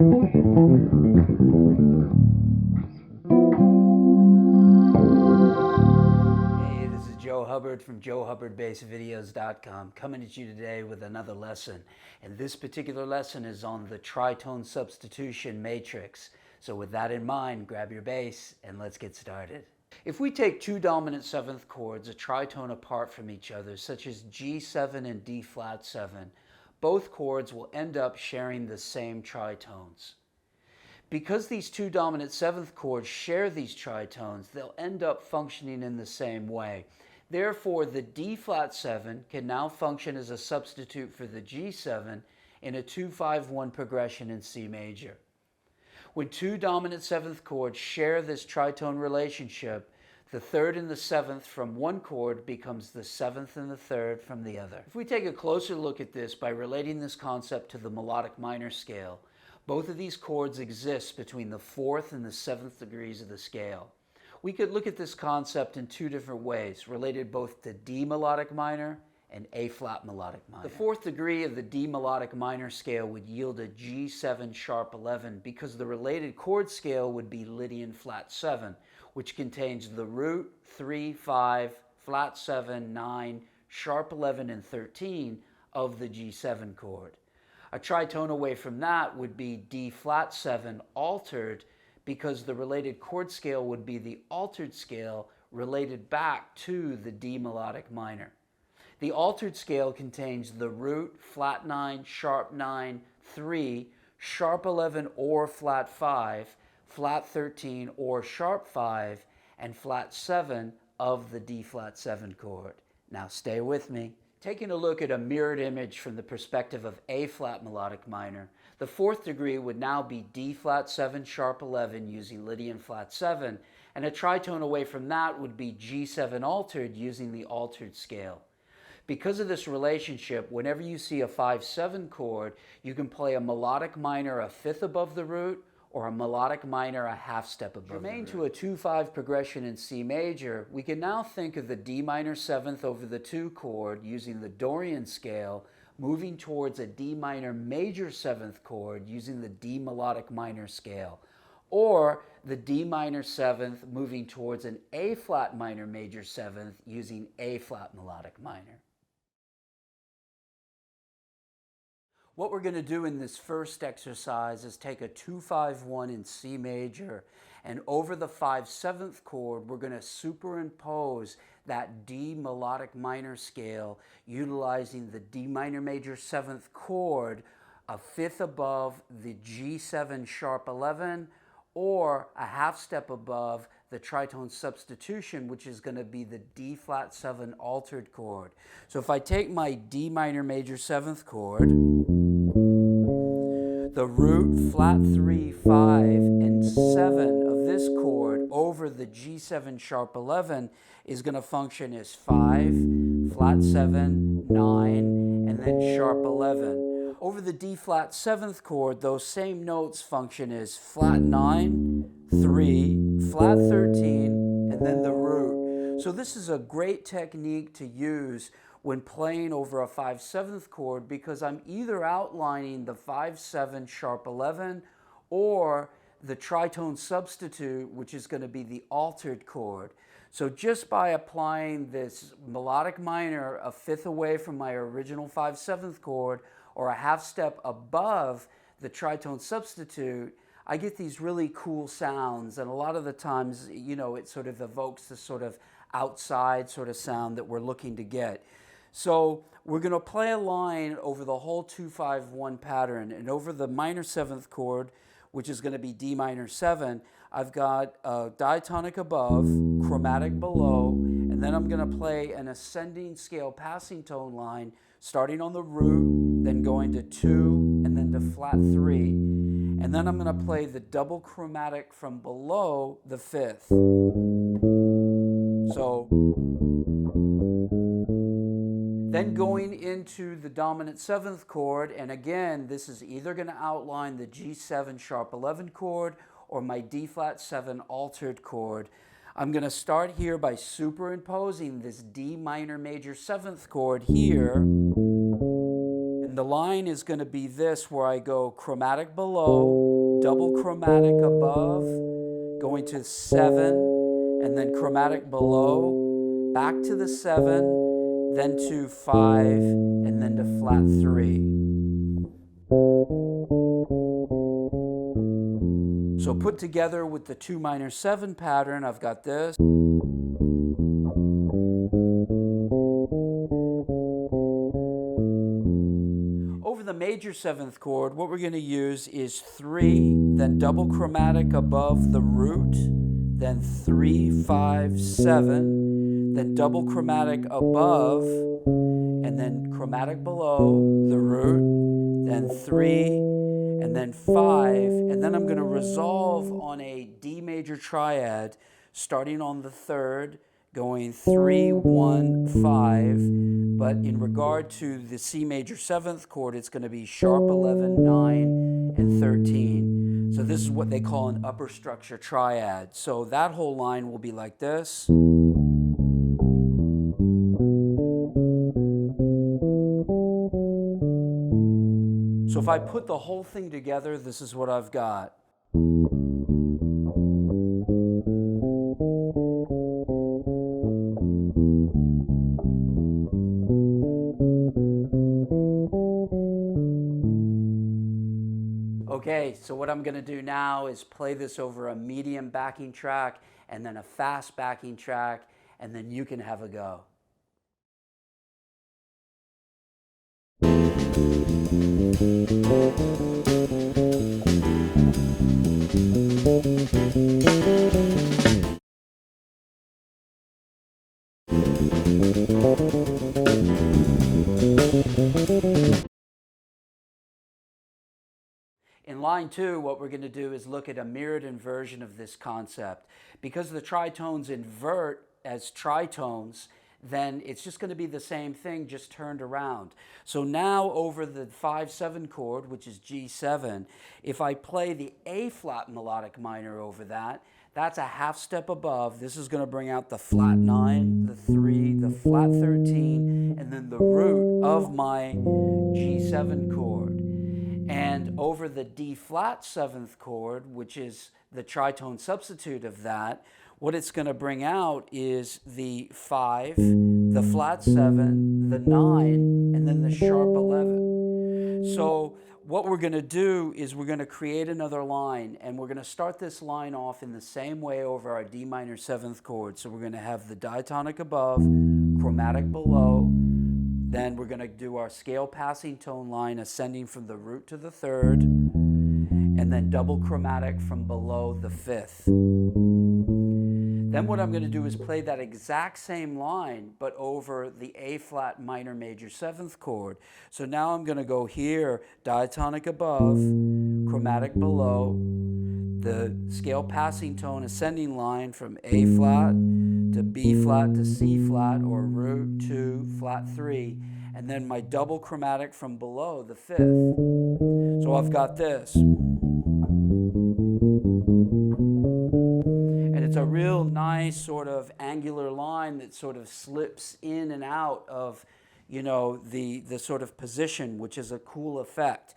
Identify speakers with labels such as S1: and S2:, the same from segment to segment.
S1: Hey, this is Joe Hubbard from JoeHubbardBassVideos.com coming at you today with another lesson. And this particular lesson is on the tritone substitution matrix. So with that in mind, grab your bass and let's get started. If we take two dominant seventh chords, a tritone apart from each other, such as G7 and D flat 7, both chords will end up sharing the same tritones. Because these two dominant seventh chords share these tritones, they'll end up functioning in the same way. Therefore, the D flat 7 can now function as a substitute for the G7 in a 2-5-1 progression in C major. When two dominant seventh chords share this tritone relationship, the third and the seventh from one chord becomes the seventh and the third from the other. If we take a closer look at this by relating this concept to the melodic minor scale, both of these chords exist between the fourth and the seventh degrees of the scale. We could look at this concept in two different ways, related both to D melodic minor and A flat melodic minor. The fourth degree of the D melodic minor scale would yield a G7 sharp 11 because the related chord scale would be Lydian flat 7, which contains the root, 3, 5, flat 7, 9, sharp 11, and 13 of the G7 chord. A tritone away from that would be D flat 7 altered because the related chord scale would be the altered scale related back to the D melodic minor. The altered scale contains the root, flat 9, sharp 9, 3, sharp 11 or flat 5, flat 13 or sharp 5, and flat 7 of the D flat 7 chord. Now stay with me. Taking a look at a mirrored image from the perspective of A flat melodic minor, the fourth degree would now be D flat 7 sharp 11 using Lydian flat 7, and a tritone away from that would be G7 altered using the altered scale. Because of this relationship, whenever you see a 5-7 chord, you can play a melodic minor a fifth above the root or a melodic minor a half step above the root. To a 2-5 progression in C major, we can now think of the D minor 7th over the 2 chord using the Dorian scale, moving towards a D minor major 7th chord using the D melodic minor scale, or the D minor 7th moving towards an A flat minor major 7th using A flat melodic minor. What we're going to do in this first exercise is take a 2-5-1 in C major, and over the 5-7th chord, we're going to superimpose that D melodic minor scale utilizing the D minor major 7th chord a fifth above the G7 sharp 11 or a half step above the tritone substitution, which is going to be the D flat 7 altered chord. So if I take my D minor major 7th chord, the root, flat 3, 5, and 7 of this chord over the G7 sharp 11 is going to function as 5, flat 7, 9, and then sharp 11. Over the D flat 7th chord, those same notes function as flat 9, 3, flat 13, and then the root. So this is a great technique to use when playing over a 5-7th chord because I'm either outlining the 5-7 sharp 11 or the tritone substitute, which is going to be the altered chord. So just by applying this melodic minor a fifth away from my original 5-7th chord or a half step above the tritone substitute, I get these really cool sounds, and a lot of the times, you know, it sort of evokes the sort of outside sort of sound that we're looking to get. So we're going to play a line over the whole 2-5-1 pattern, and over the minor 7th chord, which is going to be D minor 7, I've got a diatonic above, chromatic below, and then I'm going to play an ascending scale passing tone line starting on the root, then going to 2, and then to flat 3. And then I'm going to play the double chromatic from below the 5th. So then going into the dominant 7th chord, and again, this is either going to outline the G7 sharp 11 chord or my D flat 7 altered chord. I'm going to start here by superimposing this D minor major 7th chord here. And the line is going to be this, where I go chromatic below, double chromatic above, going to 7, and then chromatic below, back to the 7, then to 5, and then to flat 3. So put together with the 2 minor 7 pattern, I've got this. Over the major 7th chord, what we're going to use is 3, then double chromatic above the root, then 3, 5, 7, then double chromatic above, and then chromatic below the root, then 3, and then 5, and then I'm going to resolve on a D major triad, starting on the 3rd, going 3, 1, 5, but in regard to the C major 7th chord, it's going to be sharp 11, 9, and 13. So this is what they call an upper structure triad. So that whole line will be like this. So if I put the whole thing together, this is what I've got. Okay, so what I'm going to do now is play this over a medium backing track and then a fast backing track, and then you can have a go. In line 2, what we're going to do is look at a mirrored inversion of this concept. Because the tritones invert as tritones, then it's just going to be the same thing, just turned around. So now over the 5-7 chord, which is G7, if I play the A-flat melodic minor over that, that's a half step above. This is going to bring out the flat 9, the 3, the flat 13, and then the root of my G7 chord. And over the D-flat 7th chord, which is the tritone substitute of that, what it's going to bring out is the 5, the flat 7, the 9, and then the sharp 11. So what we're going to do is we're going to create another line, and we're going to start this line off in the same way over our D minor 7th chord. So we're going to have the diatonic above, chromatic below, then we're going to do our scale passing tone line ascending from the root to the 3rd, and then double chromatic from below the 5th. Then what I'm going to do is play that exact same line, but over the A-flat minor major 7th chord. So now I'm going to go here, diatonic above, chromatic below, the scale passing tone ascending line from A-flat to B-flat to C-flat, or root to flat 3, and then my double chromatic from below the 5th. So I've got this. It's a real nice sort of angular line that sort of slips in and out of, you know, the sort of position, which is a cool effect.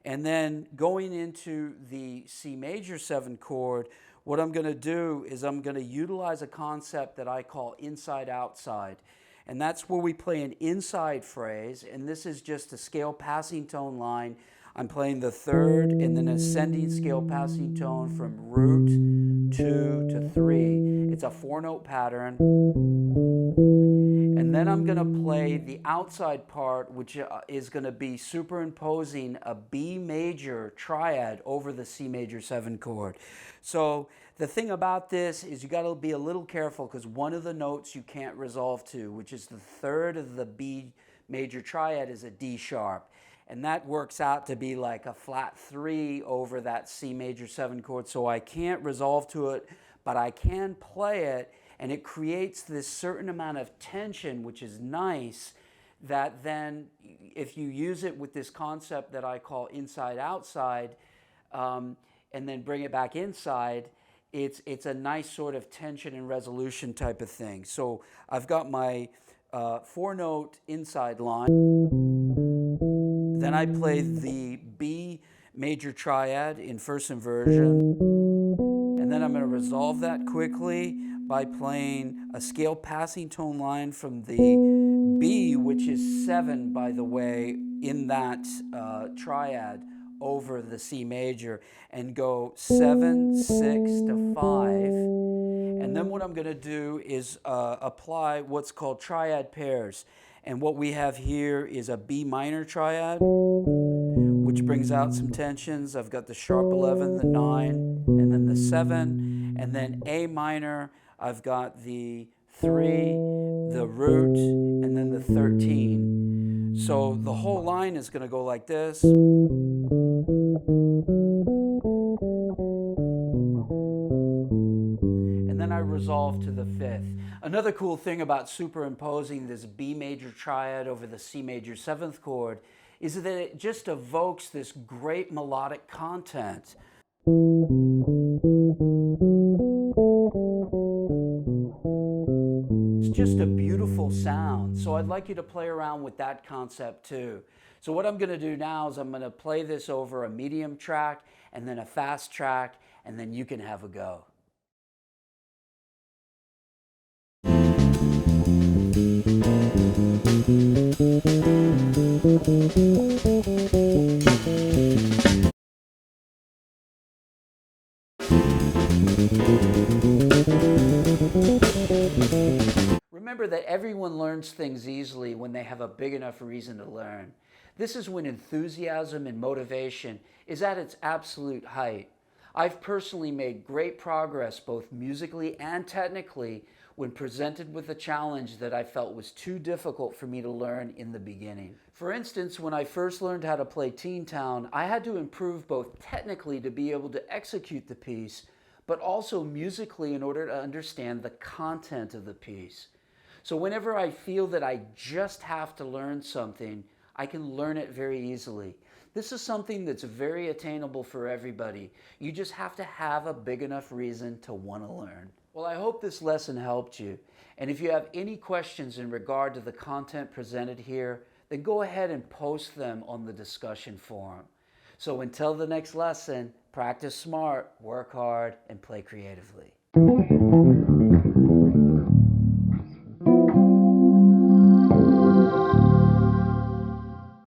S1: And then going into the C major 7 chord, what I'm going to do is I'm going to utilize a concept that I call inside-outside. And that's where we play an inside phrase, and this is just a scale passing tone line. I'm playing the 3rd and then ascending scale passing tone from root 2 to 3. It's a 4-note pattern. And then I'm going to play the outside part, which is going to be superimposing a B major triad over the C major 7 chord. So the thing about this is you got to be a little careful, because one of the notes you can't resolve to, which is the 3rd of the B major triad, is a D sharp. And that works out to be like a flat 3 over that C major 7 chord. So I can't resolve to it, but I can play it, and it creates this certain amount of tension, which is nice, that then if you use it with this concept that I call inside-outside, and then bring it back inside, it's a nice sort of tension and resolution type of thing. So I've got my 4-note inside line. Then I play the B major triad in first inversion. And then I'm going to resolve that quickly by playing a scale passing tone line from the B, which is 7, by the way, in that triad, over the C major, and go 7, 6 to 5. And then what I'm going to do is apply what's called triad pairs. And what we have here is a B minor triad, which brings out some tensions. I've got the sharp 11, the 9, and then the 7. And then A minor, I've got the 3, the root, and then the 13. So the whole line is going to go like this. And then I resolve to the 5th. Another cool thing about superimposing this B major triad over the C major 7th chord is that it just evokes this great melodic content. It's just a beautiful sound. So I'd like you to play around with that concept too. So what I'm going to do now is I'm going to play this over a medium track and then a fast track, and then you can have a go. Remember that everyone learns things easily when they have a big enough reason to learn. This is when enthusiasm and motivation is at its absolute height. I've personally made great progress both musically and technically when presented with a challenge that I felt was too difficult for me to learn in the beginning. For instance, when I first learned how to play Teen Town, I had to improve both technically to be able to execute the piece, but also musically in order to understand the content of the piece. So whenever I feel that I just have to learn something, I can learn it very easily. This is something that's very attainable for everybody. You just have to have a big enough reason to want to learn. Well, I hope this lesson helped you. And if you have any questions in regard to the content presented here, then go ahead and post them on the discussion forum. So until the next lesson, practice smart, work hard, and play creatively.